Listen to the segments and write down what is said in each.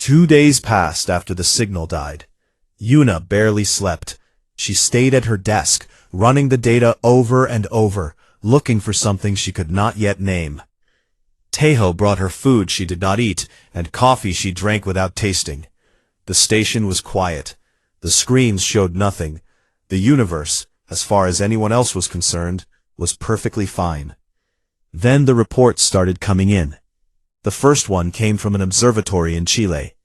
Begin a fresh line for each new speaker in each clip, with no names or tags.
2 days passed after the signal died. Yuna barely slept. She stayed at her desk, running the data over and over, looking for something she could not yet name. Tejo brought her food she did not eat, and coffee she drank without tasting. The station was quiet. The screens showed nothing. The universe, as far as anyone else was concerned, was perfectly fine. Then the reports started coming in. The first one came from an observatory in Chile.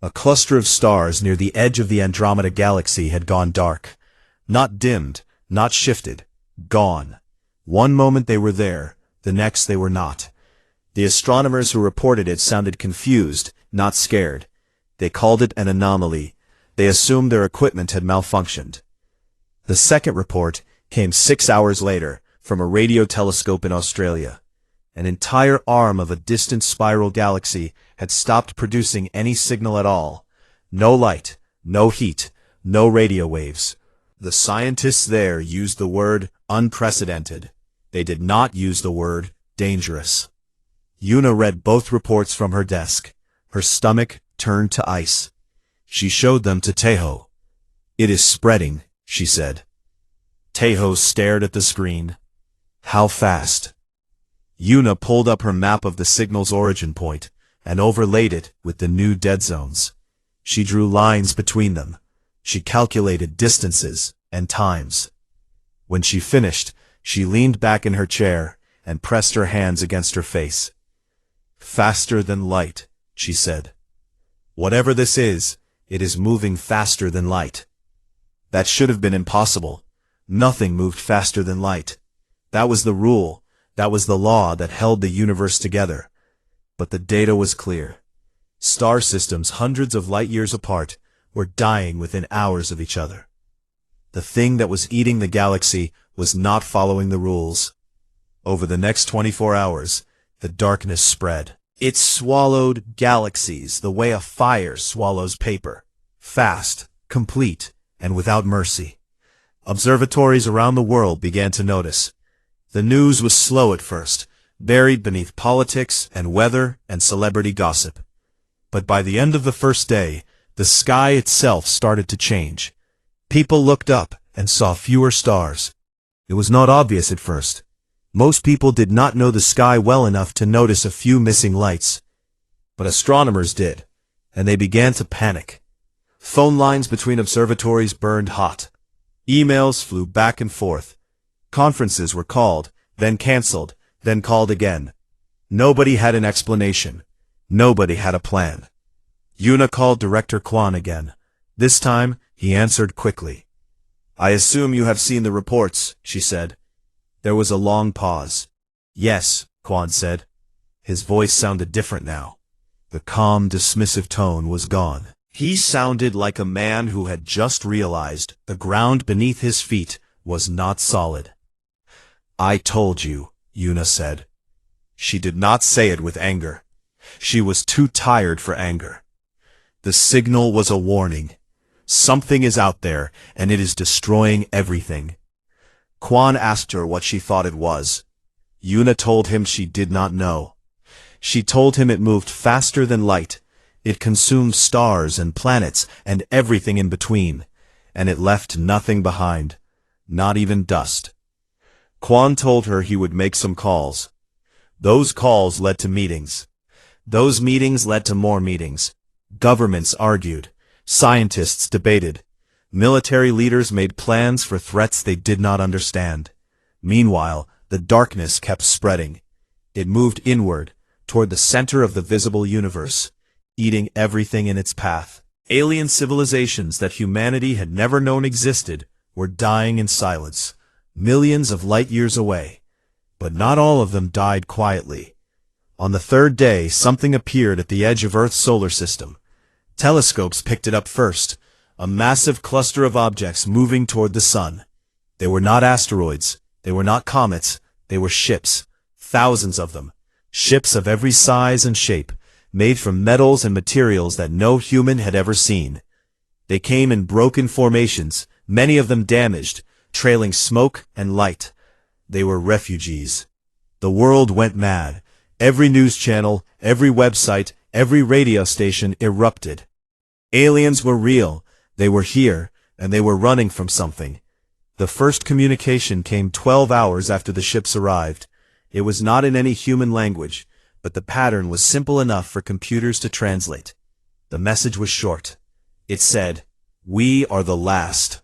A cluster of stars near the edge of the Andromeda Galaxy had gone dark. Not dimmed, not shifted, gone. One moment they were there, the next they were not. The astronomers who reported it sounded confused, not scared. They called it an anomaly. They assumed their equipment had malfunctioned. The second report came 6 hours later from a radio telescope in Australia. An entire arm of a distant spiral galaxy had stopped producing any signal at all. No light, no heat, no radio waves. The scientists there used the word unprecedented. They did not use the word dangerous. Yuna read both reports from her desk. Her stomach turned to ice. She showed them to Tejo. "It is spreading," she said. Tejo stared at the screen. "How fast?" Yuna pulled up her map of the signal's origin point and overlaid it with the new dead zones. She drew lines between them. She calculated distances and times. When she finished, she leaned back in her chair and pressed her hands against her face. "Faster than light," she said. "Whatever this is, it is moving faster than light." That should have been impossible. Nothing moved faster than light. That was the rule. That was the law that held the universe together. But the data was clear. Star systems hundreds of light-years apart were dying within hours of each other. The thing that was eating the galaxy was not following the rules. Over the next 24 hours, the darkness spread. It swallowed galaxies the way a fire swallows paper. Fast, complete, and without mercy. Observatories around the world began to notice. The news was slow at first, buried beneath politics and weather and celebrity gossip. But by the end of the first day, the sky itself started to change. People looked up and saw fewer stars. It was not obvious at first. Most people did not know the sky well enough to notice a few missing lights. But astronomers did, and they began to panic. Phone lines between observatories burned hot. Emails flew back and forth. Conferences were called, then canceled, then called again. Nobody had an explanation. Nobody had a plan. Yuna called Director Quan again. This time, he answered quickly. "I assume you have seen the reports," she said. There was a long pause. "Yes," Quan said. His voice sounded different now. The calm, dismissive tone was gone. He sounded like a man who had just realized the ground beneath his feet was not solid. "I told you," Yuna said. She did not say it with anger. She was too tired for anger. The signal was a warning. Something is out there, and it is destroying everything. Quan asked her what she thought it was. Yuna told him she did not know. She told him it moved faster than light. It consumed stars and planets and everything in between, and it left nothing behind, not even dust. Quan told her he would make some calls. Those calls led to meetings. Those meetings led to more meetings. Governments argued. Scientists debated. Military leaders made plans for threats they did not understand. Meanwhile, the darkness kept spreading. It moved inward, toward the center of the visible universe, eating everything in its path. Alien civilizations that humanity had never known existed were dying in silence, millions of light-years away. But not all of them died quietly. On the third day, something appeared at the edge of Earth's solar system. Telescopes picked it up first, a massive cluster of objects moving toward the sun. They were not asteroids, they were not comets, they were ships, thousands of them, ships of every size and shape, made from metals and materials that no human had ever seen. They came in broken formations, many of them damaged, trailing smoke and light. They were refugees. The world went mad. Every news channel, every website, Every radio station erupted. Aliens were real, they were here, and they were running from something. The first communication came 12 hours after the ships arrived. It was not in any human language, but the pattern was simple enough for computers to translate. The message was short. It said, "We are the last.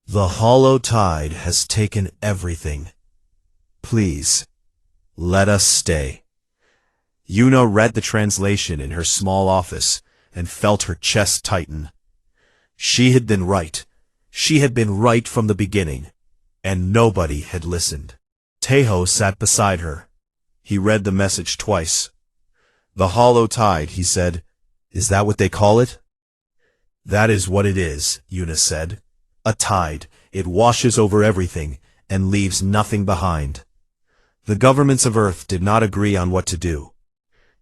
The hollow tide has taken everything. Please, let us stay." Yuna read the translation in her small office and felt her chest tighten. She had been right. She had been right from the beginning, and nobody had listened. Taeho sat beside her. He read the message twice. "The hollow tide," he said. "Is that what they call it?" "That is what it is," Yuna said. "A tide. It washes over everything and leaves nothing behind." The governments of Earth did not agree on what to do.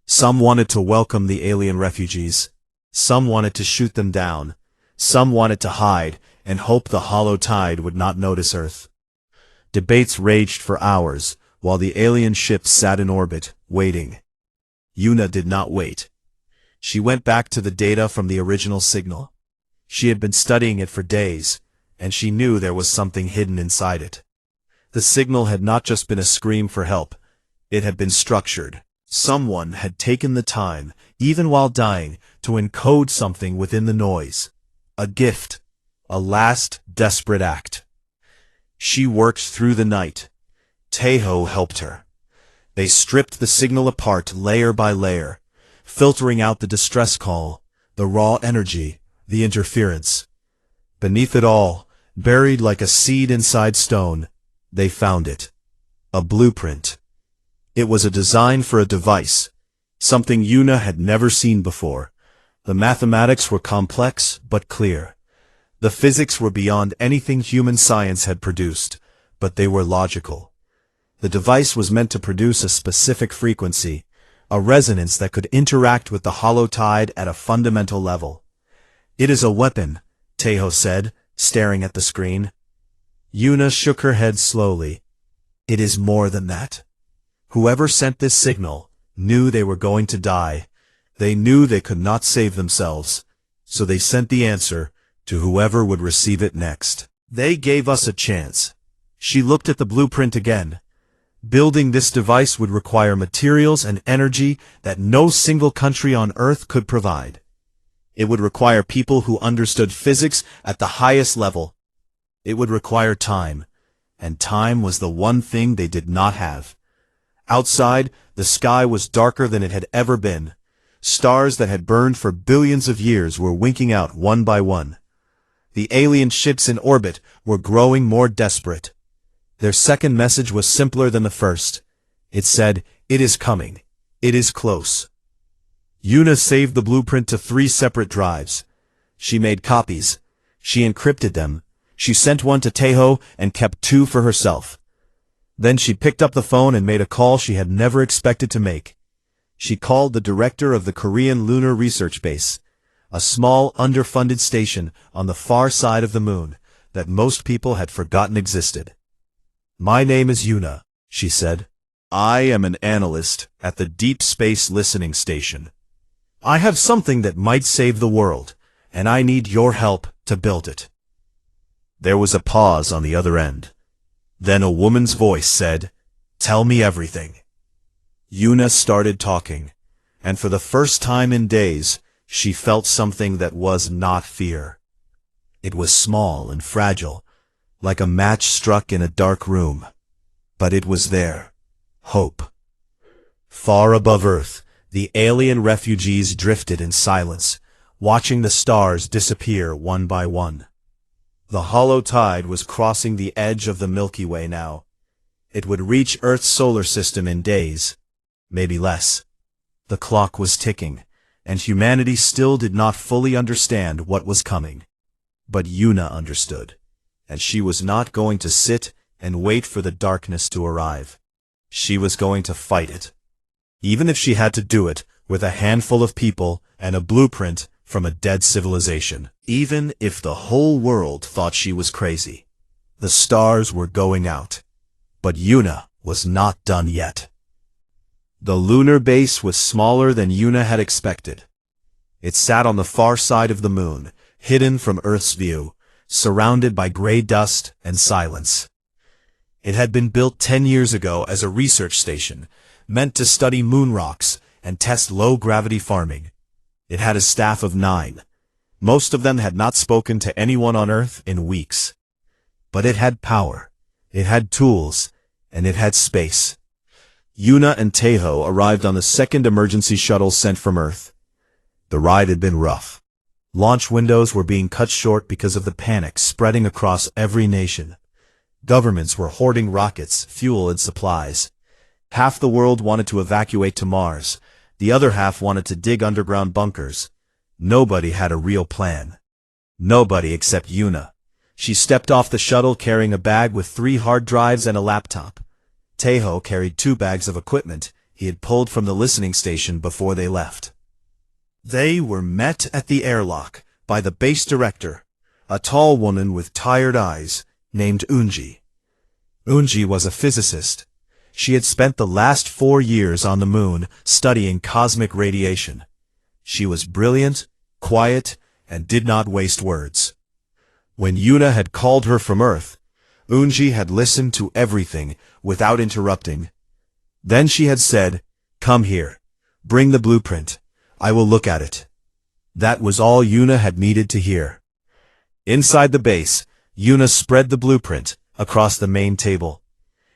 Some wanted to welcome the alien refugees. Some wanted to shoot them down. Some wanted to hide and hope the hollow tide would not notice Earth. Debates raged for hours, while the alien ships sat in orbit, waiting. Yuna did not wait. She went back to the data from the original signal. She had been studying it for days, and she knew there was something hidden inside it. The signal had not just been a scream for help. It had been structured. Someone had taken the time, even while dying, to encode something within the noise. A gift. A last, desperate act. She worked through the night. Taeho helped her. They stripped the signal apart layer by layer, filtering out the distress call, the raw energy, the interference. Beneath it all, buried like a seed inside stone, they found it. A blueprint. It was a design for a device, something Yuna had never seen before. The mathematics were complex but clear. The physics were beyond anything human science had produced, but they were logical. The device was meant to produce a specific frequency, a resonance that could interact with the hollow tide at a fundamental level. "It is a weapon," Taeho said, staring at the screen. Yuna shook her head slowly. "It is more than that. Whoever sent this signal knew they were going to die. They knew they could not save themselves, so they sent the answer to whoever would receive it next. They gave us a chance." She looked at the blueprint again. Building this device would require materials and energy that no single country on Earth could provide. It would require people who understood physics at the highest level. It would require time, and time was the one thing they did not have. Outside, the sky was darker than it had ever been. Stars that had burned for billions of years were winking out one by one. The alien ships in orbit were growing more desperate. Their second message was simpler than the first. It said, "It is coming. It is close." Yuna saved the blueprint to 3 separate drives. She made copies. She encrypted them. She sent one to Taeho and kept 2 for herself. Then she picked up the phone and made a call she had never expected to make. She called the director of the Korean Lunar Research Base, a small, underfunded station on the far side of the moon that most people had forgotten existed. "My name is Yuna," she said. "I am an analyst at the Deep Space Listening Station. I have something that might save the world, and I need your help to build it." There was a pause on the other end. Then a woman's voice said, "Tell me everything." Yuna started talking, and for the first time in days, she felt something that was not fear. It was small and fragile, like a match struck in a dark room. But it was there. Hope. Far above Earth, the alien refugees drifted in silence, watching the stars disappear one by one. The hollow tide was crossing the edge of the Milky Way now. It would reach Earth's solar system in days, maybe less. The clock was ticking, and humanity still did not fully understand what was coming. But Yuna understood, and she was not going to sit and wait for the darkness to arrive. She was going to fight it. Even if she had to do it with a handful of people and a blueprint from a dead civilization. Even if the whole world thought she was crazy. The stars were going out. But Yuna was not done yet. The lunar base was smaller than Yuna had expected. It sat on the far side of the moon, hidden from Earth's view, surrounded by gray dust and silence. It had been built 10 years ago as a research station, meant to study moon rocks and test low-gravity farming. It had a staff of 9. Most of them had not spoken to anyone on Earth in weeks. But it had power, it had tools, and it had space. Yuna and Taeho arrived on the second emergency shuttle sent from Earth. The ride had been rough. Launch windows were being cut short because of the panic spreading across every nation. Governments were hoarding rockets, fuel, and supplies. Half the world wanted to evacuate to Mars. The other half wanted to dig underground bunkers. Nobody had a real plan. Nobody except Yuna. She stepped off the shuttle carrying a bag with 3 hard drives and a laptop. Taeho carried 2 bags of equipment he had pulled from the listening station before they left. They were met at the airlock by the base director, a tall woman with tired eyes, named Eunji. Eunji was a physicist. She had spent the last 4 years on the moon studying cosmic radiation. She was brilliant, quiet, and did not waste words. When Yuna had called her from Earth, Eunji had listened to everything without interrupting. Then she had said, "Come here. Bring the blueprint. I will look at it." That was all Yuna had needed to hear. Inside the base, Yuna spread the blueprint across the main table.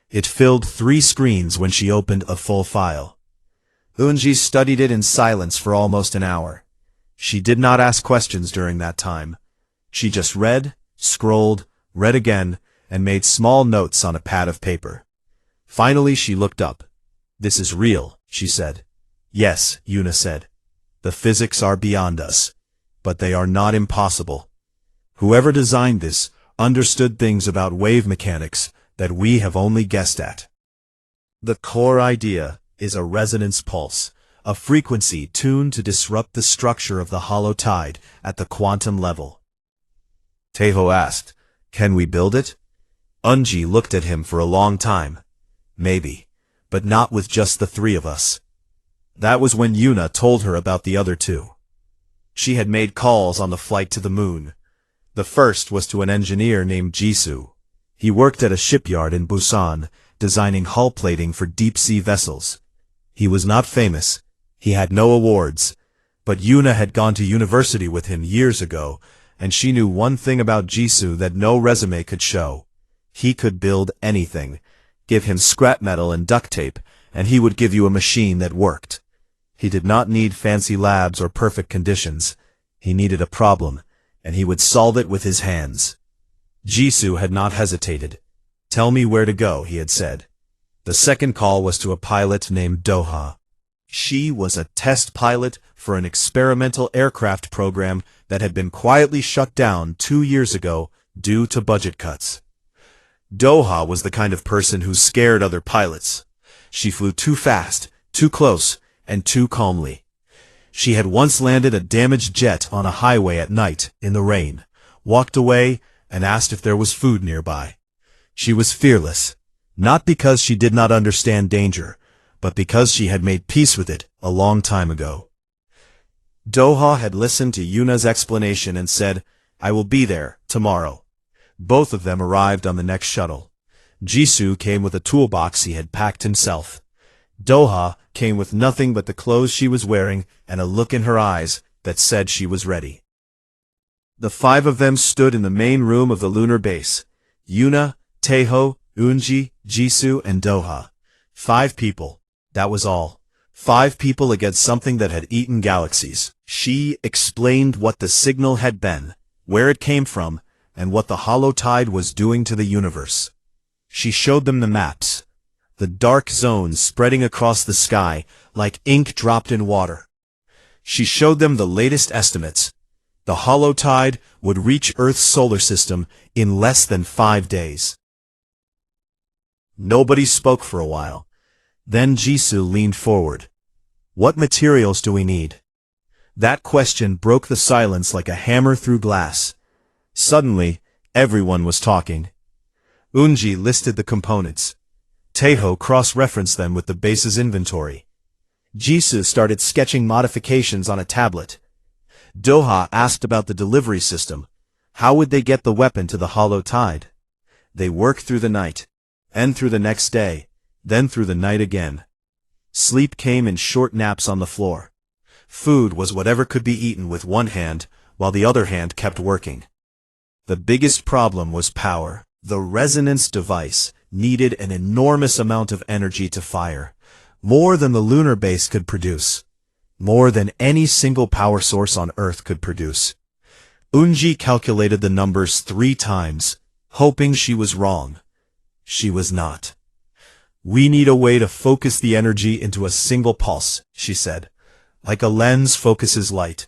It filled 3 screens when she opened a full file. Eunji studied it in silence for almost an hour. She did not ask questions during that time. She just read, scrolled, read again, and made small notes on a pad of paper. Finally she looked up. "This is real," she said. "Yes," Yuna said. "The physics are beyond us, but they are not impossible. Whoever designed this understood things about wave mechanics that we have only guessed at. The core idea is a resonance pulse, a frequency tuned to disrupt the structure of the hollow tide at the quantum level." Taeho asked, "Can we build it?" Eunji looked at him for a long time. "Maybe, but not with just the 3 of us." That was when Yuna told her about the other 2. She had made calls on the flight to the moon. The first was to an engineer named Jisoo. He worked at a shipyard in Busan, designing hull plating for deep-sea vessels. He was not famous. He had no awards. But Yuna had gone to university with him years ago, and she knew one thing about Jisoo that no resume could show. He could build anything. Give him scrap metal and duct tape, and he would give you a machine that worked. He did not need fancy labs or perfect conditions. He needed a problem, and he would solve it with his hands. Jisoo had not hesitated. "Tell me where to go," he had said. The second call was to a pilot named Doha. She was a test pilot for an experimental aircraft program that had been quietly shut down 2 years ago due to budget cuts. Doha was the kind of person who scared other pilots. She flew too fast, too close, and too calmly. She had once landed a damaged jet on a highway at night in the rain, walked away, and asked if there was food nearby. She was fearless, not because she did not understand danger, but because she had made peace with it a long time ago. Doha had listened to Yuna's explanation and said, "I will be there tomorrow." Both of them arrived on the next shuttle. Jisoo came with a toolbox he had packed himself. Doha came with nothing but the clothes she was wearing and a look in her eyes that said she was ready. The 5 of them stood in the main room of the lunar base. Yuna, Taeho, Eunji, Jisoo, and Doha. 5 people. That was all. 5 people against something that had eaten galaxies. She explained what the signal had been, where it came from, and what the hollow tide was doing to the universe. She showed them the maps, the dark zones spreading across the sky like ink dropped in water. She showed them the latest estimates. The hollow tide would reach Earth's solar system in less than 5 days. Nobody spoke for a while. Then Jisoo leaned forward. "What materials do we need?" That question broke the silence like a hammer through glass. Suddenly, everyone was talking. Eunji listed the components. Taeho cross-referenced them with the base's inventory. Jisoo started sketching modifications on a tablet. Doha asked about the delivery system. How would they get the weapon to the hollow tide? They worked through the night, and through the next day, then through the night again. Sleep came in short naps on the floor. Food was whatever could be eaten with one hand, while the other hand kept working. The biggest problem was power. The resonance device needed an enormous amount of energy to fire, more than the lunar base could produce, more than any single power source on Earth could produce. Unji calculated the numbers 3 times, hoping she was wrong. She was not. "We need a way to focus the energy into a single pulse," she said, "like a lens focuses light.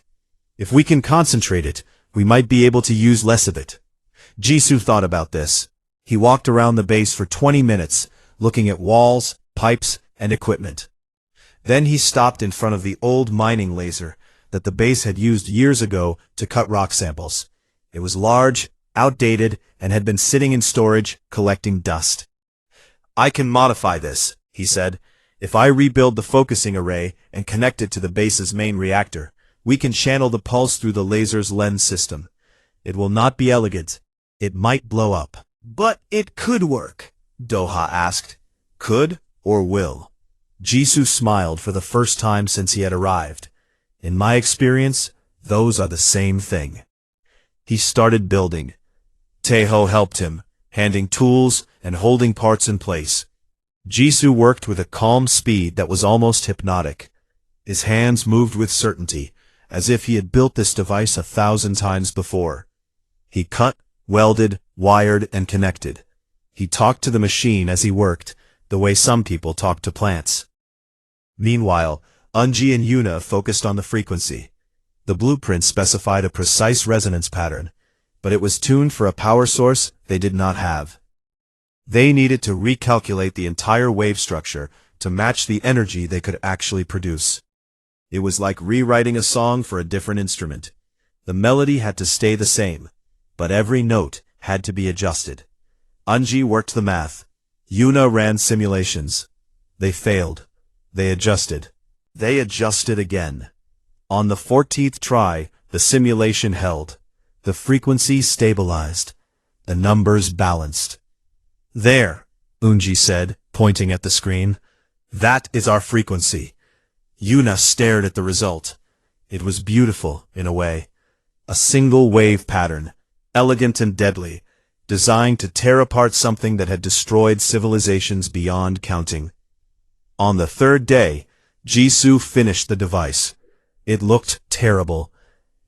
If we can concentrate it, we might be able to use less of it." Jisoo thought about this. He walked around the base for 20 minutes, looking at walls, pipes, and equipment. Then he stopped in front of the old mining laser that the base had used years ago to cut rock samples. It was large, outdated, and had been sitting in storage, collecting dust. "I can modify this," he said. "If I rebuild the focusing array and connect it to the base's main reactor, we can channel the pulse through the laser's lens system. It will not be elegant. It might blow up. But it could work," Doha asked. "Could or will?" Jisoo smiled for the first time since he had arrived. "In my experience, those are the same thing." He started building. Taeho helped him, handing tools and holding parts in place. Jisoo worked with a calm speed that was almost hypnotic. His hands moved with certainty, as if he had built this device 1,000 times before. He cut, welded, wired, and connected. He talked to the machine as he worked, the way some people talk to plants. Meanwhile, Unji and Yuna focused on the frequency. The blueprint specified a precise resonance pattern, but it was tuned for a power source they did not have. They needed to recalculate the entire wave structure to match the energy they could actually produce. It was like rewriting a song for a different instrument. The melody had to stay the same, but every note had to be adjusted. Unji worked the math. Yuna ran simulations. They failed. They adjusted. They adjusted again. On the 14th try, the simulation held. The frequency stabilized. The numbers balanced. "There," Unji said, pointing at the screen. "That is our frequency." Yuna stared at the result. It was beautiful, in a way. A single wave pattern, elegant and deadly, designed to tear apart something that had destroyed civilizations beyond counting. On the 3rd day, Jisoo finished the device. It looked terrible.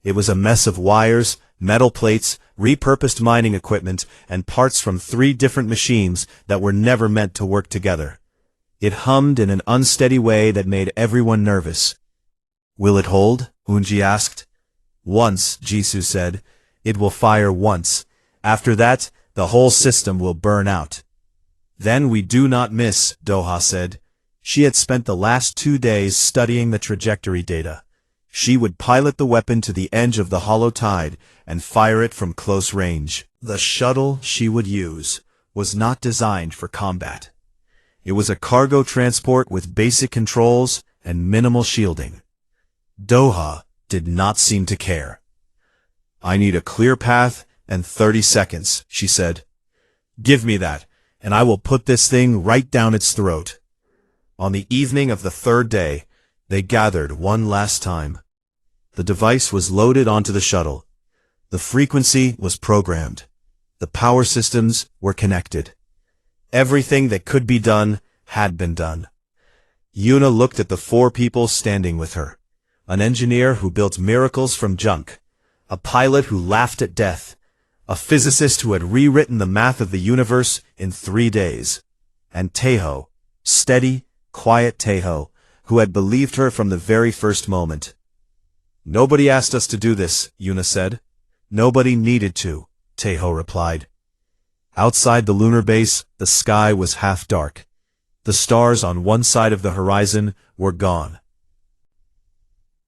It was a mess of wires, metal plates, repurposed mining equipment, and parts from 3 different machines that were never meant to work together. It hummed in an unsteady way that made everyone nervous. "Will it hold?" Unji asked. "Once," Jisoo said. "It will fire once. After that, the whole system will burn out." "Then we do not miss," Doha said. She had spent the last 2 days studying the trajectory data. She would pilot the weapon to the edge of the hollow tide and fire it from close range. The shuttle she would use was not designed for combat. It was a cargo transport with basic controls and minimal shielding. Doha did not seem to care. "I need a clear path and 30 seconds, she said. "Give me that, and I will put this thing right down its throat." On the evening of the 3rd day, they gathered one last time. The device was loaded onto the shuttle. The frequency was programmed. The power systems were connected. Everything that could be done had been done. Yuna looked at the 4 people standing with her. An engineer who built miracles from junk. A pilot who laughed at death. A physicist who had rewritten the math of the universe in 3 days. And Taeho, steady, quiet Taeho, who had believed her from the very first moment. "Nobody asked us to do this," Yuna said. "Nobody needed to," Taeho replied. Outside the lunar base, the sky was half dark. The stars on one side of the horizon were gone.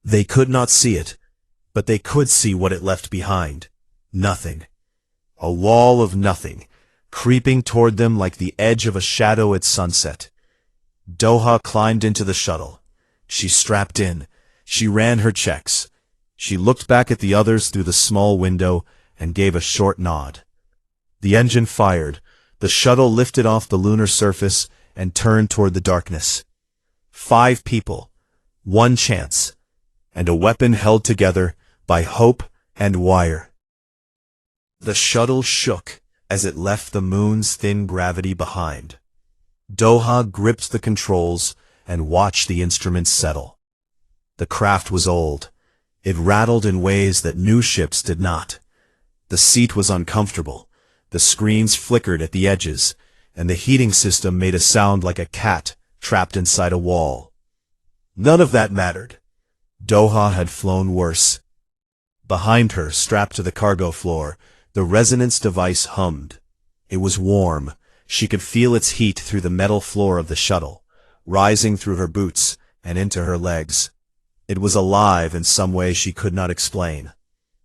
They could not see it, but they could see what it left behind. Nothing. A wall of nothing, creeping toward them like the edge of a shadow at sunset. Doha climbed into the shuttle. She strapped in. She ran her checks. She looked back at the others through the small window and gave a short nod. The engine fired. The shuttle lifted off the lunar surface and turned toward the darkness. 5 people, 1 chance, and a weapon held together by hope and wire. The shuttle shook as it left the moon's thin gravity behind. Doha gripped the controls and watched the instruments settle. The craft was old. It rattled in ways that new ships did not. The seat was uncomfortable. The screens flickered at the edges, and the heating system made a sound like a cat trapped inside a wall. None of that mattered. Doha had flown worse. Behind her, strapped to the cargo floor, the resonance device hummed. It was warm. She could feel its heat through the metal floor of the shuttle, rising through her boots and into her legs. It was alive in some way she could not explain.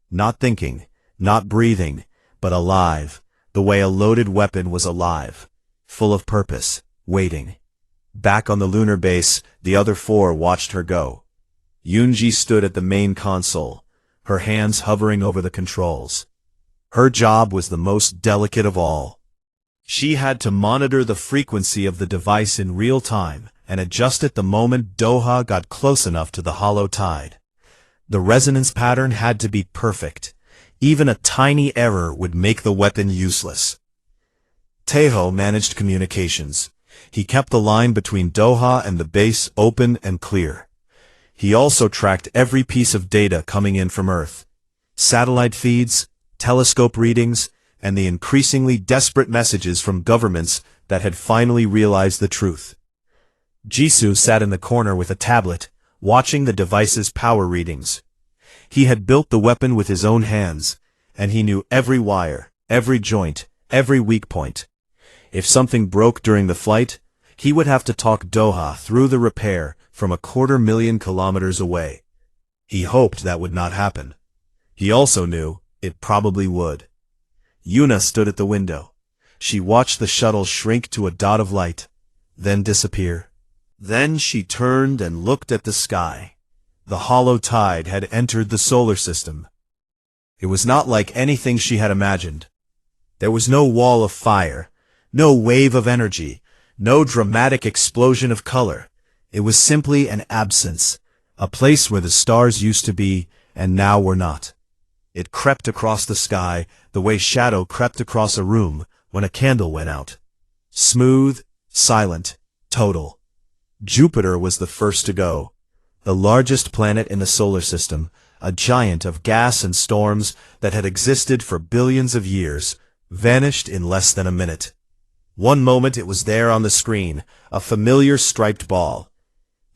Not thinking, not breathing, but alive, the way a loaded weapon was alive, full of purpose, waiting. Back on the lunar base, the other 4 watched her go. Yunji stood at the main console, her hands hovering over the controls. Her job was the most delicate of all. She had to monitor the frequency of the device in real time and adjust it the moment Doha got close enough to the hollow tide. The resonance pattern had to be perfect. Even a tiny error would make the weapon useless. Tejo managed communications. He kept the line between Doha and the base open and clear. He also tracked every piece of data coming in from Earth. Satellite feeds, telescope readings, and the increasingly desperate messages from governments that had finally realized the truth. Jisoo sat in the corner with a tablet, watching the device's power readings. He had built the weapon with his own hands, and he knew every wire, every joint, every weak point. If something broke during the flight, he would have to talk Doha through the repair from 250,000 kilometers away. He hoped that would not happen. He also knew it probably would. Yuna stood at the window. She watched the shuttle shrink to a dot of light, then disappear. Then she turned and looked at the sky. The hollow tide had entered the solar system. It was not like anything she had imagined. There was no wall of fire, no wave of energy, no dramatic explosion of color. It was simply an absence, a place where the stars used to be and now were not. It crept across the sky the way shadow crept across a room when a candle went out. Smooth, silent, total. Jupiter was the first to go. The largest planet in the solar system, a giant of gas and storms that had existed for billions of years, vanished in less than a minute. One moment it was there on the screen, a familiar striped ball.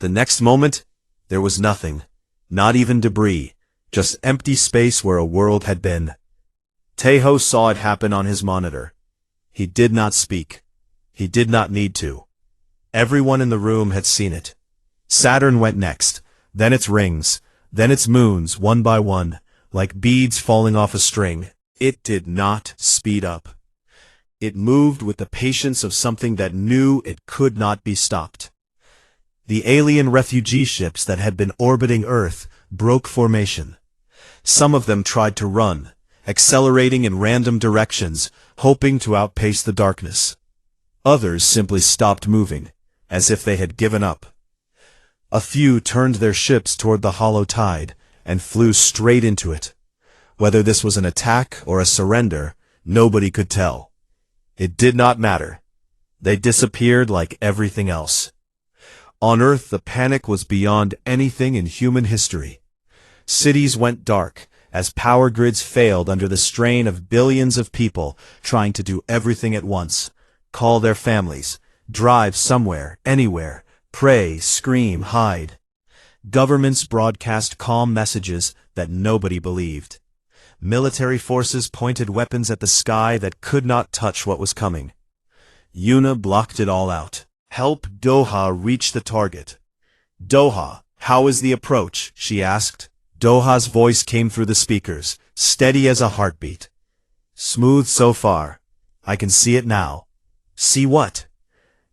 The next moment, there was nothing, not even debris, just empty space where a world had been. Tejo saw it happen on his monitor. He did not speak. He did not need to. Everyone in the room had seen it. Saturn went next, then its rings, then its moons, one by one, like beads falling off a string. It did not speed up. It moved with the patience of something that knew it could not be stopped. The alien refugee ships that had been orbiting Earth broke formation. Some of them tried to run, accelerating in random directions, hoping to outpace the darkness. Others simply stopped moving, as if they had given up. A few turned their ships toward the hollow tide and flew straight into it. Whether this was an attack or a surrender, nobody could tell. It did not matter. They disappeared like everything else. On Earth, the panic was beyond anything in human history. Cities went dark as power grids failed under the strain of billions of people trying to do everything at once. Call their families, drive somewhere, anywhere, pray, scream, hide. Governments broadcast calm messages that nobody believed. Military forces pointed weapons at the sky that could not touch what was coming. Yuna blocked it all out. Help Doha reach the target. Doha, how is the approach? She asked. Doha's voice came through the speakers, steady as a heartbeat. Smooth so far. I can see it now. See what?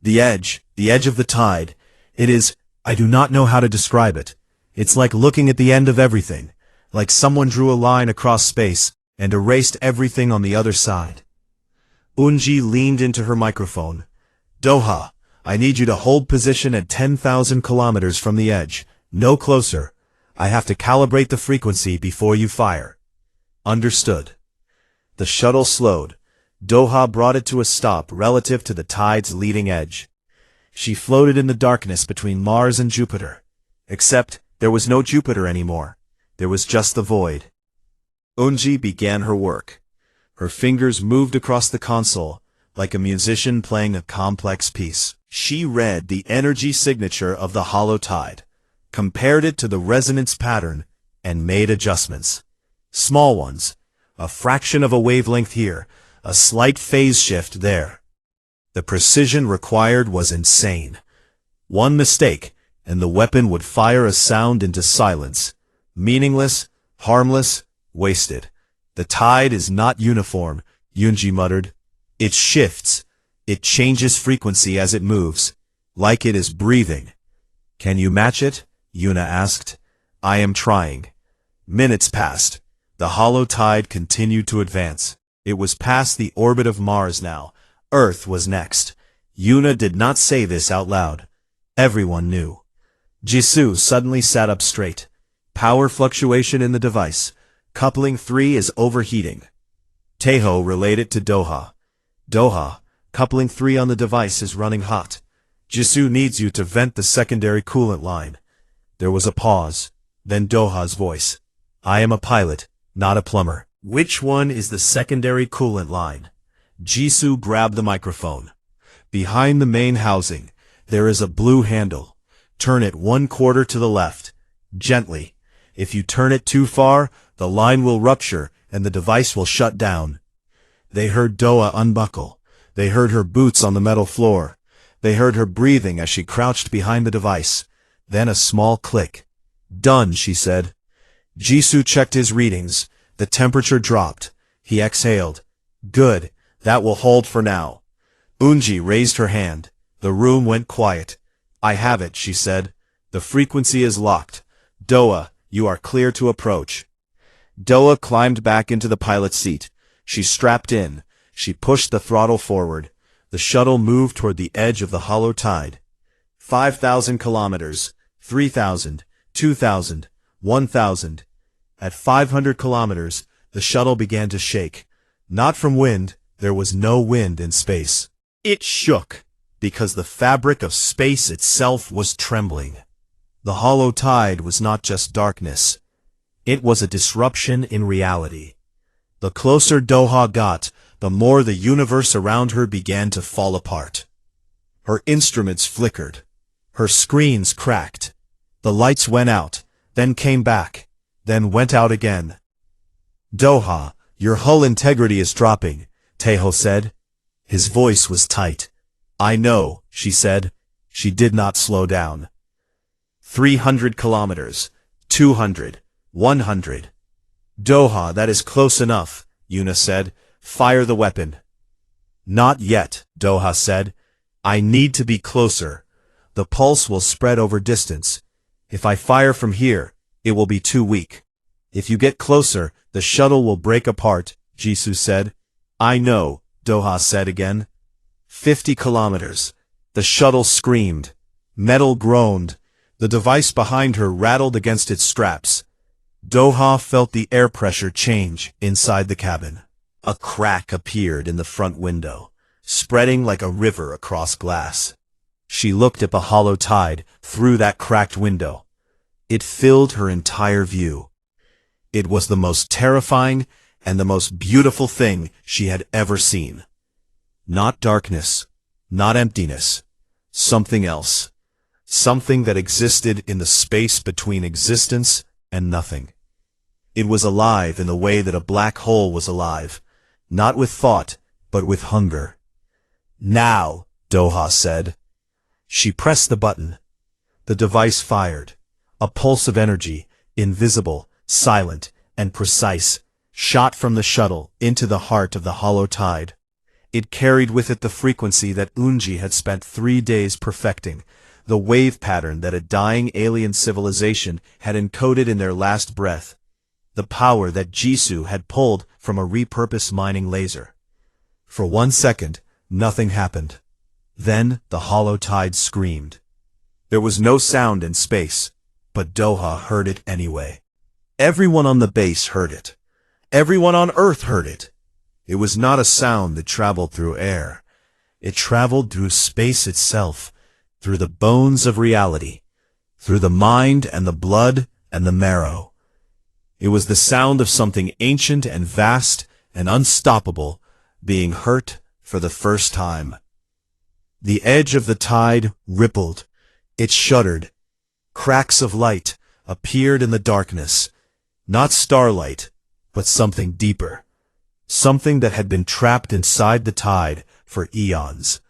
The edge of the tide. It is I do not know how to describe it. It's like looking at the end of everything, like someone drew a line across space and erased everything on the other side. Unji leaned into her microphone. Doha, I need you to hold position at 10,000 kilometers from the edge. No closer. I have to calibrate the frequency before you fire. Understood. The shuttle slowed. Doha brought it to a stop relative to the tide's leading edge. She floated in the darkness between Mars and Jupiter. Except there was no Jupiter anymore. There was just the void. Unji began her work. Her fingers moved across the console, like a musician playing a complex piece. She read the energy signature of the hollow tide, compared it to the resonance pattern, and made adjustments. Small ones. A fraction of a wavelength here, a slight phase shift there. The precision required was insane. One mistake, and the weapon would fire a sound into silence. Meaningless, harmless, wasted. The tide is not uniform, Yunji muttered. It shifts. It changes frequency as it moves, like it is breathing. Can you match it? Yuna asked. I am trying. Minutes passed. The hollow tide continued to advance. It was past the orbit of Mars now. Earth was next. Yuna did not say this out loud. Everyone knew. Jisoo suddenly sat up straight. Power fluctuation in the device. Coupling 3 is overheating. Taeho relayed to Doha. Doha, coupling 3 on the device is running hot. Jisoo needs you to vent the secondary coolant line. There was a pause. Then Doha's voice. I am a pilot, not a plumber. Which one is the secondary coolant line? Jisoo grabbed the microphone. Behind the main housing, there is a blue handle. Turn it 1/4 to the left. Gently. If you turn it too far, the line will rupture and the device will shut down. They heard Doha unbuckle. They heard her boots on the metal floor. They heard her breathing as she crouched behind the device. Then a small click. Done, she said. Jisoo checked his readings. The temperature dropped. He exhaled. Good. That will hold for now. Unji raised her hand. The room went quiet. I have it, she said. The frequency is locked. Doha, you are clear to approach. Doha climbed back into the pilot's seat. She strapped in. She pushed the throttle forward. The shuttle moved toward the edge of the hollow tide. 5,000 kilometers, 3,000, 2,000, 1,000. At 500 kilometers, the shuttle began to shake. Not from wind, there was no wind in space. It shook, because the fabric of space itself was trembling. The hollow tide was not just darkness. It was a disruption in reality. The closer Doha got, the more the universe around her began to fall apart. Her instruments flickered. Her screens cracked. The lights went out, then came back, then went out again. Doha, your hull integrity is dropping, Taeho said. His voice was tight. I know, she said. She did not slow down. 300 kilometers, 200, 100. Doha, that is close enough, Yuna said. Fire the weapon. Not yet, Doha said. I need to be closer. The pulse will spread over distance. If I fire from here, it will be too weak. If you get closer, the shuttle will break apart, Jisoo said. I know, Doha said again. 50 kilometers. The shuttle screamed. Metal groaned. The device behind her rattled against its straps. Doha felt the air pressure change inside the cabin. A crack appeared in the front window, spreading like a river across glass. She looked at the hollow tide through that cracked window. It filled her entire view. It was the most terrifying and the most beautiful thing she had ever seen. Not darkness, not emptiness, something else. Something that existed in the space between existence and nothing. It was alive in the way that a black hole was alive, not with thought, but with hunger. Now, Doha said. She pressed the button. The device fired. A pulse of energy, invisible, silent, and precise, shot from the shuttle into the heart of the hollow tide. It carried with it the frequency that Unji had spent 3 days perfecting, the wave pattern that a dying alien civilization had encoded in their last breath, the power that Jisoo had pulled from a repurposed mining laser. For 1 second, nothing happened. Then the hollow tide screamed. There was no sound in space, but Doha heard it anyway. Everyone on the base heard it. Everyone on Earth heard it. It was not a sound that traveled through air. It traveled through space itself, through the bones of reality, through the mind and the blood and the marrow. It was the sound of something ancient and vast and unstoppable being hurt for the first time. The edge of the tide rippled. It shuddered. Cracks of light appeared in the darkness. Not starlight, but something deeper. Something that had been trapped inside the tide for eons.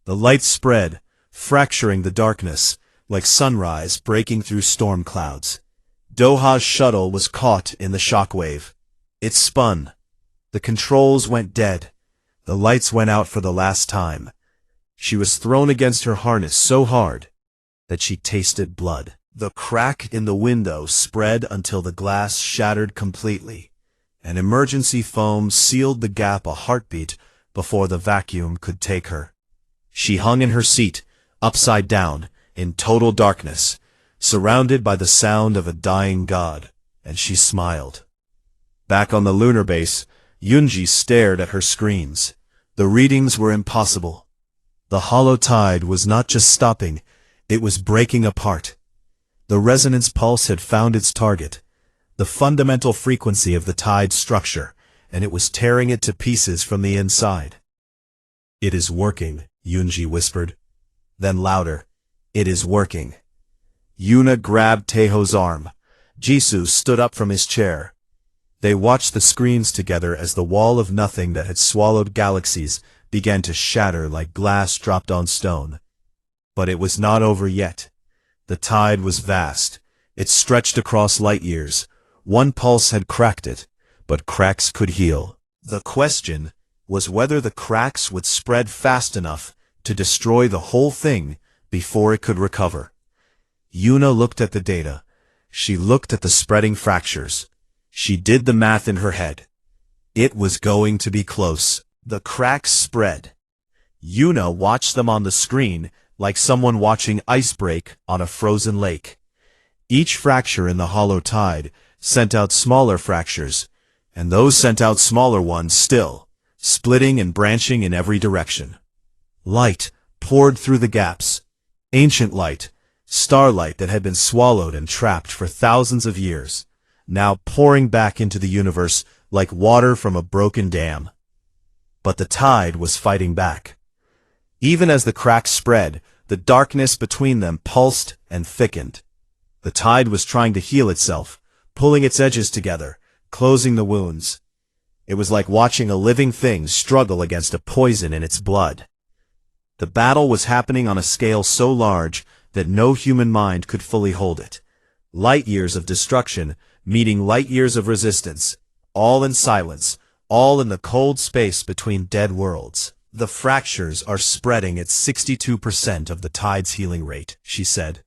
The light spread, fracturing the darkness, like sunrise breaking through storm clouds. Doha's shuttle was caught in the shockwave. It spun. The controls went dead. The lights went out for the last time. She was thrown against her harness so hard that she tasted blood. The crack in the window spread until the glass shattered completely. An emergency foam sealed the gap a heartbeat before the vacuum could take her. She hung in her seat, upside down, in total darkness, surrounded by the sound of a dying god, and she smiled. Back on the lunar base, Yoonji stared at her screens. The readings were impossible. The hollow tide was not just stopping, it was breaking apart. The resonance pulse had found its target, the fundamental frequency of the tide structure, and it was tearing it to pieces from the inside. "It is working," Yoonji whispered. Then louder, "It is working." Yuna grabbed Taeho's arm. Jisoo stood up from his chair. They watched the screens together as the wall of nothing that had swallowed galaxies began to shatter like glass dropped on stone. But it was not over yet. The tide was vast. It stretched across light years. One pulse had cracked it, but cracks could heal. The question was whether the cracks would spread fast enough to destroy the whole thing before it could recover. Yuna looked at the data. She looked at the spreading fractures. She did the math in her head. It was going to be close. The cracks spread. Yuna watched them on the screen like someone watching ice break on a frozen lake. Each fracture in the hollow tide sent out smaller fractures, and those sent out smaller ones still, splitting and branching in every direction. Light poured through the gaps. Ancient light, starlight that had been swallowed and trapped for thousands of years, now pouring back into the universe like water from a broken dam. But the tide was fighting back. Even as the cracks spread, the darkness between them pulsed and thickened. The tide was trying to heal itself, pulling its edges together, closing the wounds. It was like watching a living thing struggle against a poison in its blood. The battle was happening on a scale so large that no human mind could fully hold it. Light years of destruction meeting light years of resistance, all in silence, all in the cold space between dead worlds. "The fractures are spreading at 62% of the tide's healing rate," she said.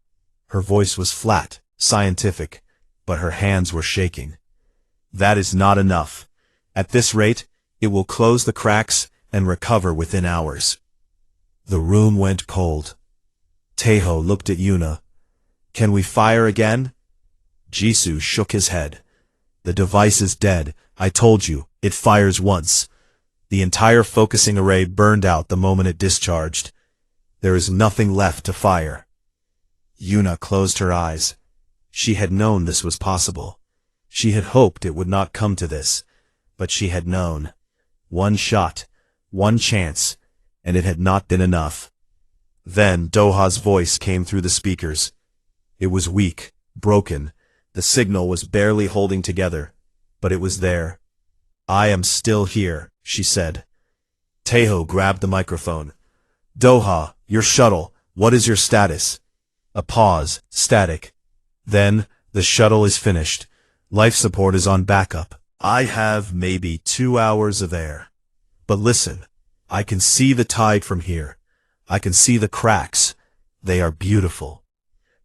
Her voice was flat, scientific, but her hands were shaking. "That is not enough. At this rate, it will close the cracks and recover within hours." The room went cold. Taeho looked at Yuna. "Can we fire again?" Jisoo shook his head. "The device is dead. I told you, it fires once. The entire focusing array burned out the moment it discharged. There is nothing left to fire." Yuna closed her eyes. She had known this was possible. She had hoped it would not come to this, but she had known. One shot, one chance, and it had not been enough. Then Doha's voice came through the speakers. It was weak, broken. The signal was barely holding together, but it was there. "I am still here," she said. Taeho grabbed the microphone. "Doha, your shuttle, what is your status?" A pause, static. Then, "The shuttle is finished. Life support is on backup. I have maybe 2 hours of air. But listen, I can see the tide from here. I can see the cracks. They are beautiful.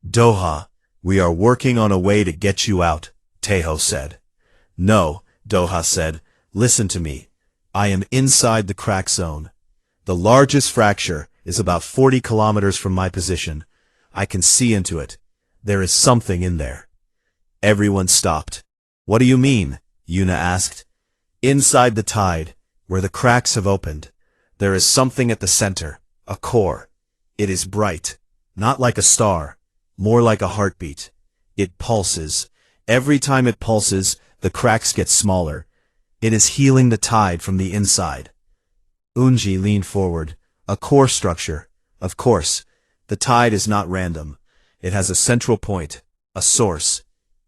Doha, we are working on a way to get you out, Tejo said. No, Doha said, listen to me. I am inside the crack zone. The largest fracture is about 40 kilometers from my position. I can see into it. There is something in there. Everyone stopped. What do you mean? Yuna asked. Inside the tide, where the cracks have opened, there is something at the center, a core. It is bright, not like a star, more like a heartbeat. It pulses. Every time it pulses, the cracks get smaller. It is healing the tide from the inside. Unji leaned forward. A core structure. Of course, the tide is not random. It has a central point, a source.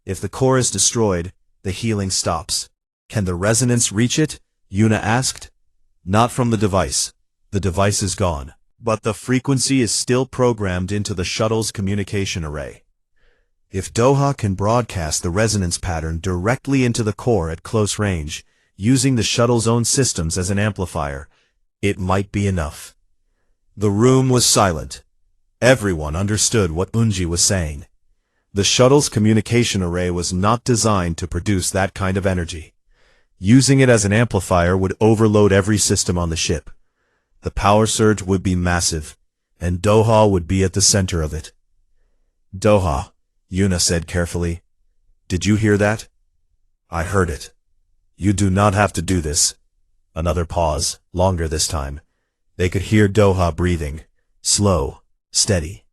If the core is destroyed, the healing stops. Can the resonance reach it? Yuna asked. Not from the device. The device is gone. But the frequency is still programmed into the shuttle's communication array. If Doha can broadcast the resonance pattern directly into the core at close range, using the shuttle's own systems as an amplifier, it might be enough. The room was silent. Everyone understood what Unji was saying. The shuttle's communication array was not designed to produce that kind of energy. Using it as an amplifier would overload every system on the ship. The power surge would be massive, and Doha would be at the center of it. Doha, Yuna said carefully. Did you hear that? I heard it. You do not have to do this. Another pause, longer this time. They could hear Doha breathing. Slow, steady.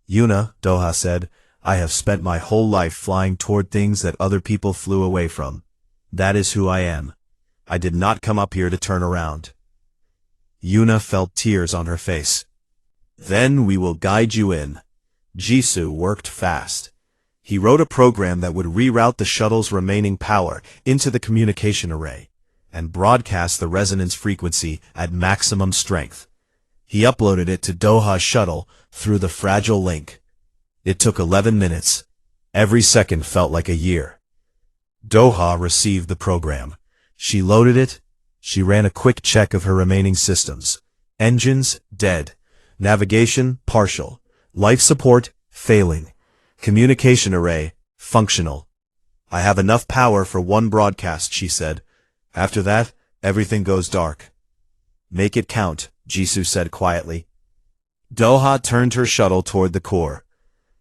Yuna, Doha said, I have spent my whole life flying toward things that other people flew away from. That is who I am. I did not come up here to turn around. Yuna felt tears on her face. Then we will guide you in. Jisoo worked fast. He wrote a program that would reroute the shuttle's remaining power into the communication array and broadcast the resonance frequency at maximum strength. He uploaded it to Doha's shuttle through the fragile link. It took 11 minutes. Every second felt like a year. Doha received the program. She loaded it. She ran a quick check of her remaining systems. Engines, dead. Navigation, partial. Life support, failing. Communication array, functional. I have enough power for one broadcast, she said. After that, everything goes dark. Make it count, Jisoo said quietly. Doha turned her shuttle toward the core.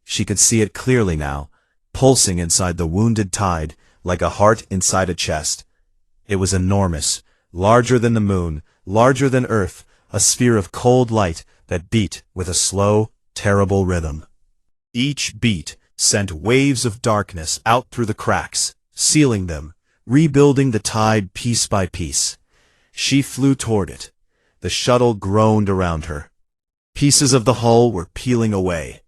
She could see it clearly now, pulsing inside the wounded tide like a heart inside a chest. It was enormous, larger than the moon, larger than Earth, a sphere of cold light that beat with a slow, terrible rhythm. Each beat sent waves of darkness out through the cracks, sealing them, rebuilding the tide piece by piece. She flew toward it. The shuttle groaned around her. Pieces of the hull were peeling away.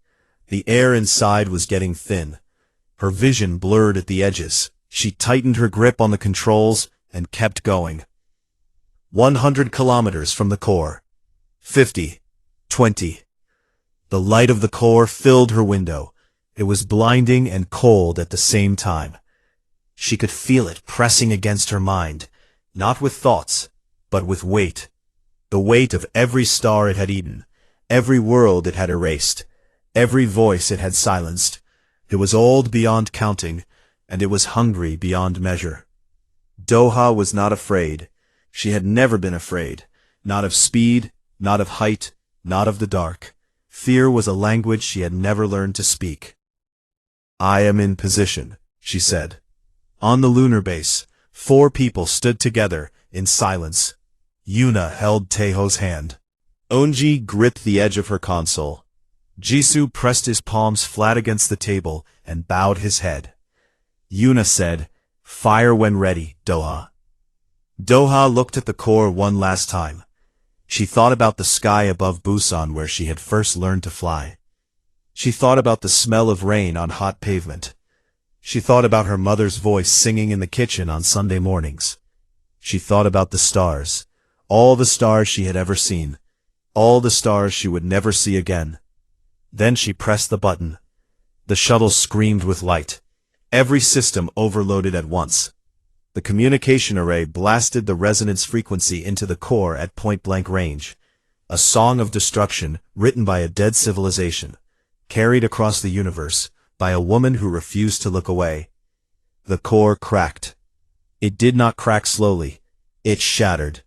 The air inside was getting thin. Her vision blurred at the edges. She tightened her grip on the controls and kept going. 100 kilometers from the core. 50. 20. The light of the core filled her window. It was blinding and cold at the same time. She could feel it pressing against her mind, not with thoughts, but with weight. The weight of every star it had eaten, every world it had erased, every voice it had silenced. It was old beyond counting, and it was hungry beyond measure. Doha was not afraid. She had never been afraid, not of speed, not of height, not of the dark. Fear was a language she had never learned to speak. I am in position, she said. On the lunar base, 4 people stood together in silence. Yuna held Tejo's hand. Onji gripped the edge of her console. Jisoo pressed his palms flat against the table and bowed his head. Yuna said, Fire when ready, Doha. Doha looked at the core one last time. She thought about the sky above Busan where she had first learned to fly. She thought about the smell of rain on hot pavement. She thought about her mother's voice singing in the kitchen on Sunday mornings. She thought about the stars, all the stars she had ever seen, all the stars she would never see again. Then she pressed the button. The shuttle screamed with light. Every system overloaded at once. The communication array blasted the resonance frequency into the core at point-blank range. a song of destruction written by a dead civilization, carried across the universe by a woman who refused to look away. The core cracked. It did not crack slowly. It shattered.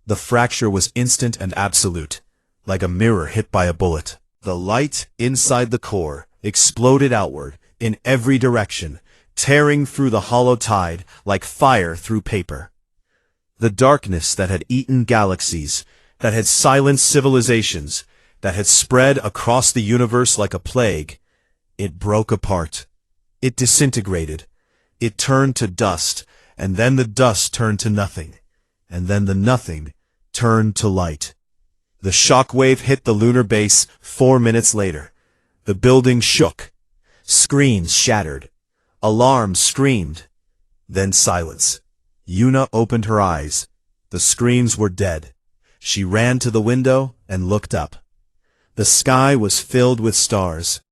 The fracture was instant and absolute, like a mirror hit by a bullet. The light inside the core exploded outward in every direction, tearing through the hollow tide like fire through paper. The darkness that had eaten galaxies, that had silenced civilizations, that had spread across the universe like a plague, it broke apart. It disintegrated. It turned to dust, and then the dust turned to nothing, and then the nothing turned to light. The shockwave hit the lunar base 4 minutes later. The building shook. Screens shattered. Alarms screamed. Then silence. Yuna opened her eyes. The screens were dead. She ran to the window and looked up. The sky was filled with stars.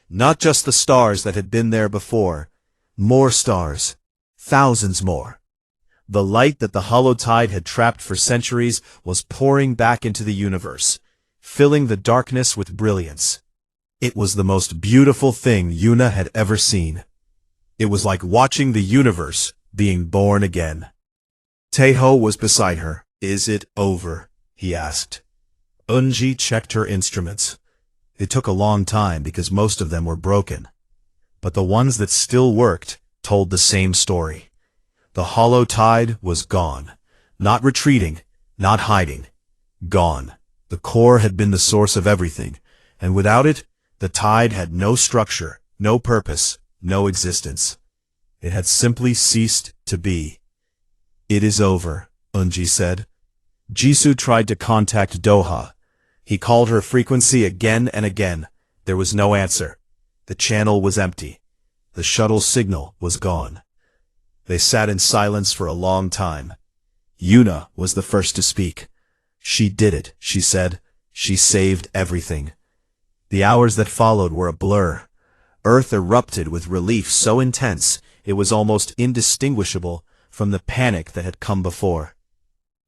Not just the stars that had been there before. More stars. Thousands more. The light that the hollow tide had trapped for centuries was pouring back into the universe, filling the darkness with brilliance. It was the most beautiful thing Yuna had ever seen. It was like watching the universe being born again. Taeho was beside her. "Is it over?" he asked. Eunji checked her instruments. It took a long time because most of them were broken. But the ones that still worked told the same story. The hollow tide was gone. Not retreating, not hiding. Gone. The core had been the source of everything, and without it, the tide had no structure, no purpose, no existence. It had simply ceased to be. "It is over," Eunji said. Jisoo tried to contact Doha. He called her frequency again and again. There was no answer. The channel was empty. The shuttle signal was gone. They sat in silence for a long time. Yuna was the first to speak. "She did it," she said. "She saved everything." The hours that followed were a blur. Earth erupted with relief so intense it was almost indistinguishable from the panic that had come before.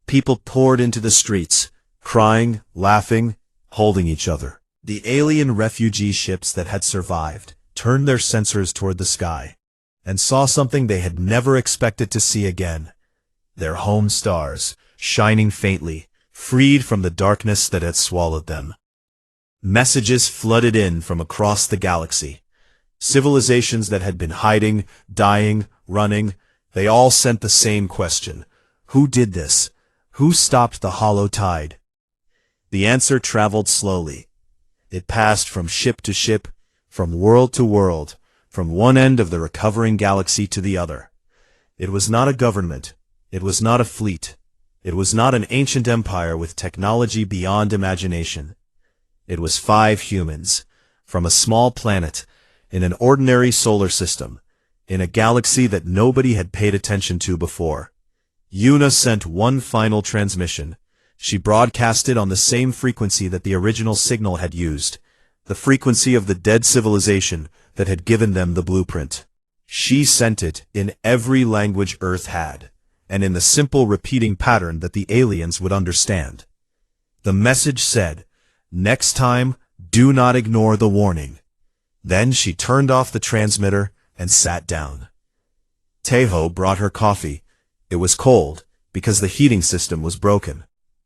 People poured into the streets, crying, laughing, holding each other. The alien refugee ships that had survived turned their sensors toward the sky and saw something they had never expected to see again. Their home stars, shining faintly, freed from the darkness that had swallowed them. Messages flooded in from across the galaxy. Civilizations that had been hiding, dying, running, they all sent the same question. Who did this? Who stopped the hollow tide? The answer traveled slowly. It passed from ship to ship, from world to world, from one end of the recovering galaxy to the other. It was not a government. It was not a fleet. It was not an ancient empire with technology beyond imagination. It was 5 humans, from a small planet, in an ordinary solar system, in a galaxy that nobody had paid attention to before. Yuna sent one final transmission. She broadcast it on the same frequency that the original signal had used, the frequency of the dead civilization that had given them the blueprint. She sent it in every language Earth had, and in the simple repeating pattern that the aliens would understand. The message said, "Next time, do not ignore the warning." Then she turned off the transmitter and sat down. Taeho brought her coffee. It was cold, because the heating system was broken.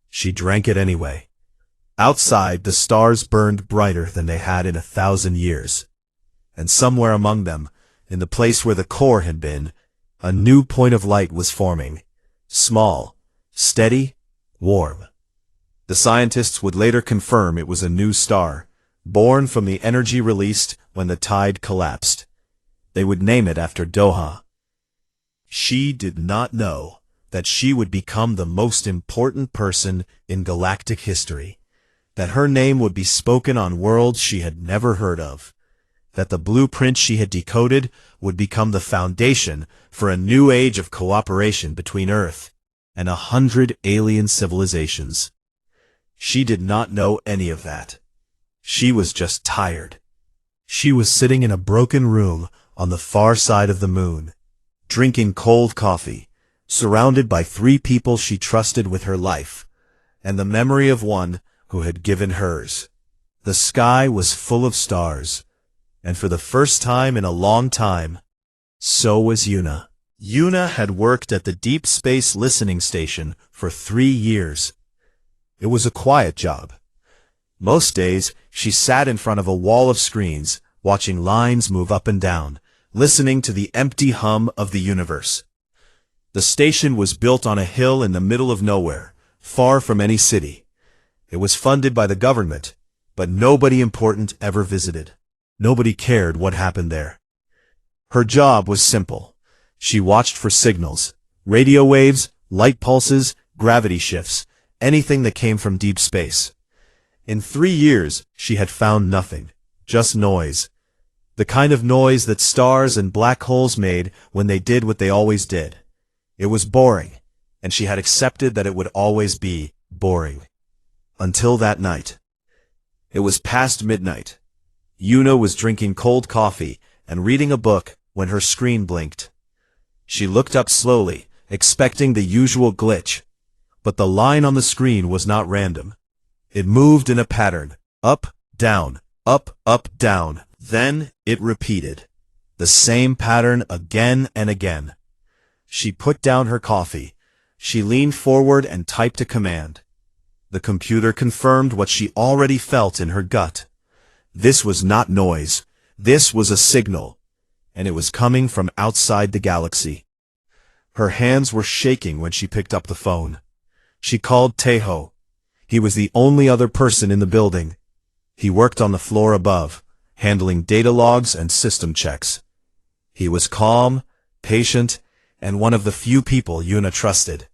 She drank it anyway. Outside, the stars burned brighter than they had in 1,000 years. And somewhere among them, in the place where the core had been, a new point of light was forming. Small, steady, warm. The scientists would later confirm it was a new star, born from the energy released when the tide collapsed. They would name it after Doha. She did not know that she would become the most important person in galactic history, that her name would be spoken on worlds she had never heard of, that the blueprint she had decoded would become the foundation for a new age of cooperation between Earth and 100 alien civilizations. She did not know any of that. She was just tired. She was sitting in a broken room on the far side of the moon, drinking cold coffee, surrounded by 3 people she trusted with her life, and the memory of one who had given hers. The sky was full of stars, and for the first time in a long time, so was Yuna. Yuna had worked at the Deep Space Listening Station for 3 years. It was a quiet job. Most days, she sat in front of a wall of screens, watching lines move up and down, listening to the empty hum of the universe. The station was built on a hill in the middle of nowhere, far from any city. It was funded by the government, but nobody important ever visited. Nobody cared what happened there. Her job was simple. She watched for signals, radio waves, light pulses, gravity shifts, anything that came from deep space. In 3 years, she had found nothing, just noise. The kind of noise that stars and black holes made when they did what they always did. It was boring, and she had accepted that it would always be boring. Until that night. It was past midnight. Yuna was drinking cold coffee and reading a book when her screen blinked. She looked up slowly, expecting the usual glitch. But the line on the screen was not random. It moved in a pattern, up, down, up, down. Then it repeated. The same pattern again and again. She put down her coffee. She leaned forward and typed a command. The computer confirmed what she already felt in her gut. This was not noise. This was a signal, and it was coming from outside the galaxy. Her hands were shaking when she picked up the phone. She called Taeho. He was the only other person in the building. He worked on the floor above, handling data logs and system checks. He was calm, patient, and one of the few people Yuna trusted.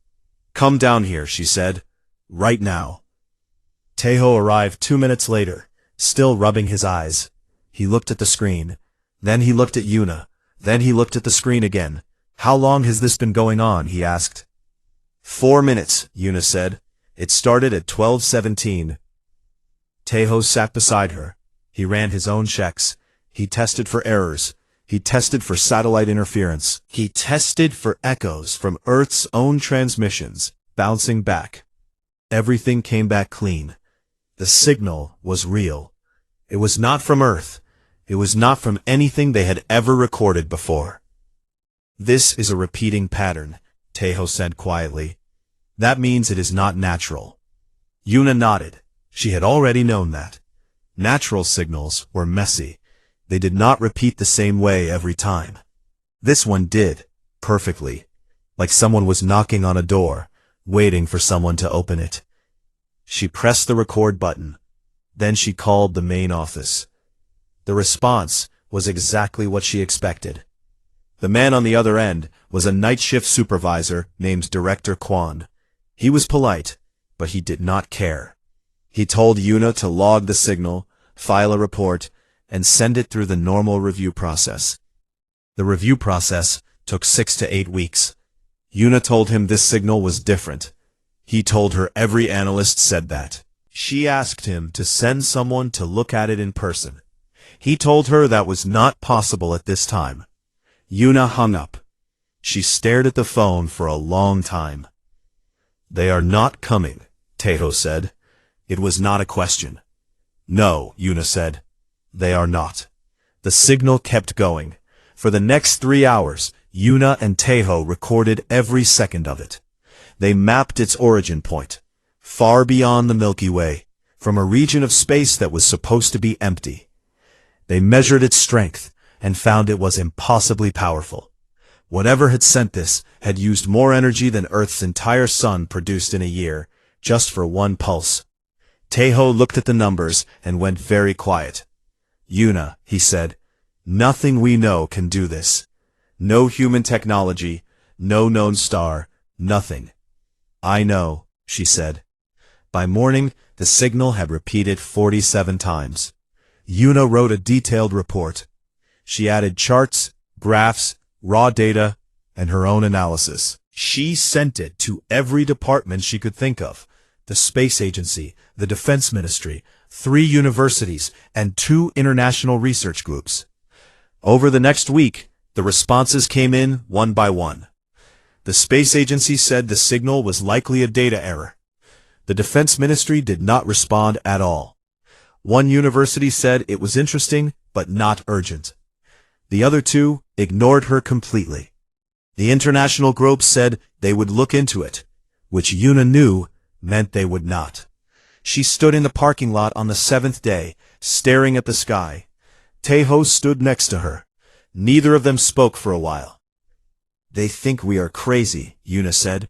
"Come down here," she said. "Right now." Taeho arrived 2 minutes later, still rubbing his eyes. He looked at the screen. Then he looked at Yuna. Then he looked at the screen again. "How long has this been going on?" he asked. 4 minutes, Yuna said. "It started at 12:17. Taeho sat beside her. He ran his own checks. He tested for errors. He tested for satellite interference. He tested for echoes from Earth's own transmissions, bouncing back. Everything came back clean. The signal was real. It was not from Earth. It was not from anything they had ever recorded before. "This is a repeating pattern," Taeho said quietly. "That means it is not natural." Yuna nodded. She had already known that. Natural signals were messy. They did not repeat the same way every time. This one did, perfectly, like someone was knocking on a door, waiting for someone to open it. She pressed the record button. Then she called the main office. The response was exactly what she expected. The man on the other end was a night shift supervisor named Director Kwan. He was polite, but he did not care. He told Yuna to log the signal, file a report, and send it through the normal review process. The review process took 6 to 8 weeks. Yuna told him this signal was different. He told her every analyst said that. She asked him to send someone to look at it in person. He told her that was not possible at this time. Yuna hung up. She stared at the phone for a long time. "They are not coming," Taeho said. It was not a question. "No," Yuna said. "They are not." The signal kept going. For the next 3 hours, Yuna and Taeho recorded every second of it. They mapped its origin point, far beyond the Milky Way, from a region of space that was supposed to be empty. They measured its strength and found it was impossibly powerful. Whatever had sent this had used more energy than Earth's entire sun produced in a year, just for one pulse. Taeho looked at the numbers and went very quiet. "Yuna," he said, "nothing we know can do this. No human technology, no known star, nothing." "I know," she said. By morning, the signal had repeated 47 times. Yuna wrote a detailed report. She added charts, graphs, raw data, and her own analysis. She sent it to every department she could think of: the Space Agency, the Defense Ministry, 3 universities, and 2 international research groups. Over the next week, the responses came in one by one. The Space Agency said the signal was likely a data error. The Defense Ministry did not respond at all. One university said it was interesting, but not urgent. The other two ignored her completely. The international group said they would look into it, which Yuna knew meant they would not. She stood in the parking lot on the 7th day, staring at the sky. Taeho stood next to her. Neither of them spoke for a while. "They think we are crazy," Yuna said.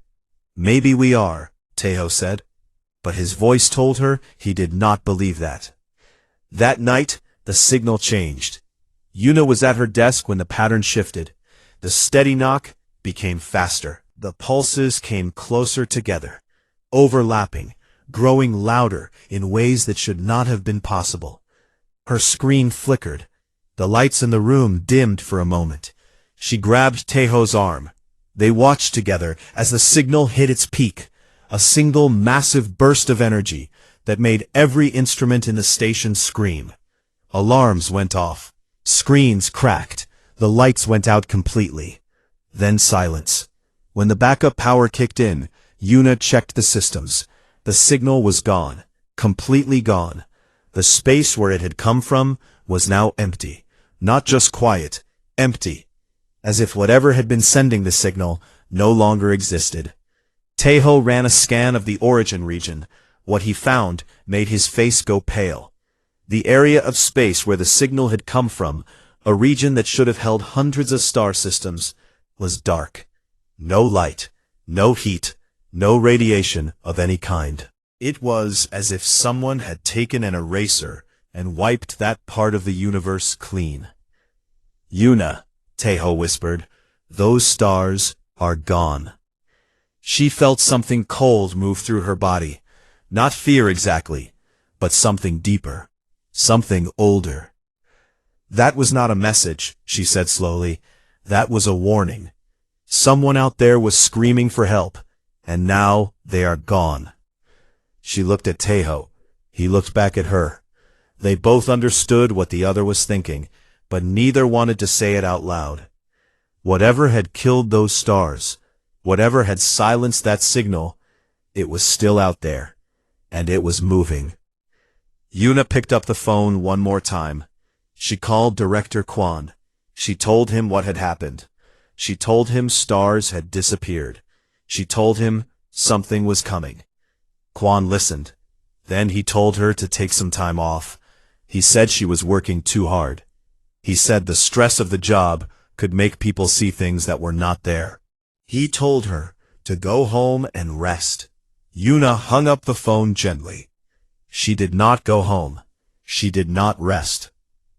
"Maybe we are," Taeho said. But his voice told her he did not believe that. That night, the signal changed. Yuna was at her desk when the pattern shifted. The steady knock became faster. The pulses came closer together, overlapping, growing louder in ways that should not have been possible. Her screen flickered. The lights in the room dimmed for a moment. She grabbed Taeho's arm. They watched together as the signal hit its peak, a single massive burst of energy that made every instrument in the station scream. Alarms went off. Screens cracked. The lights went out completely. Then silence. When the backup power kicked in, Yuna checked the systems. The signal was gone. Completely gone. The space where it had come from was now empty. Not just quiet, empty. As if whatever had been sending the signal no longer existed. Taeho ran a scan of the origin region. What he found made his face go pale. The area of space where the signal had come from, a region that should have held hundreds of star systems, was dark. No light, no heat, no radiation of any kind. It was as if someone had taken an eraser and wiped that part of the universe clean. "Yuna," Taeho whispered, "those stars are gone." She felt something cold move through her body. Not fear exactly, but something deeper, something older. "That was not a message," she said slowly. "That was a warning. Someone out there was screaming for help, and now they are gone." She looked at Taeho. He looked back at her. They both understood what the other was thinking, but neither wanted to say it out loud. Whatever had killed those stars, whatever had silenced that signal, it was still out there, and it was moving. Yuna picked up the phone one more time. She called Director Kwon. She told him what had happened. She told him stars had disappeared. She told him something was coming. Kwon listened. Then he told her to take some time off. He said she was working too hard. He said the stress of the job could make people see things that were not there. He told her to go home and rest. Yuna hung up the phone gently. She did not go home. She did not rest.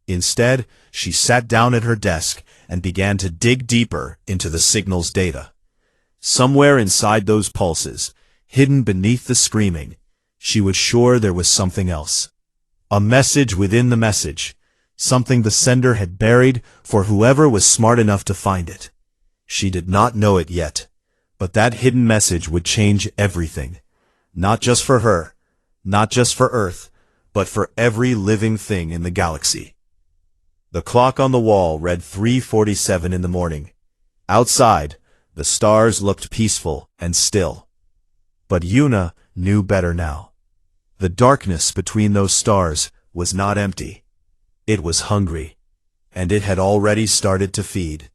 Instead, she sat down at her desk and began to dig deeper into the signal's data. Somewhere inside those pulses, hidden beneath the screaming, she was sure there was something else. A message within the message, something the sender had buried for whoever was smart enough to find it. She did not know it yet, but that hidden message would change everything. Not just for her, not just for Earth, but for every living thing in the galaxy. The clock on the wall read 3:47 in the morning. Outside, the stars looked peaceful and still. But Yuna knew better now. The darkness between those stars was not empty. It was hungry, and it had already started to feed.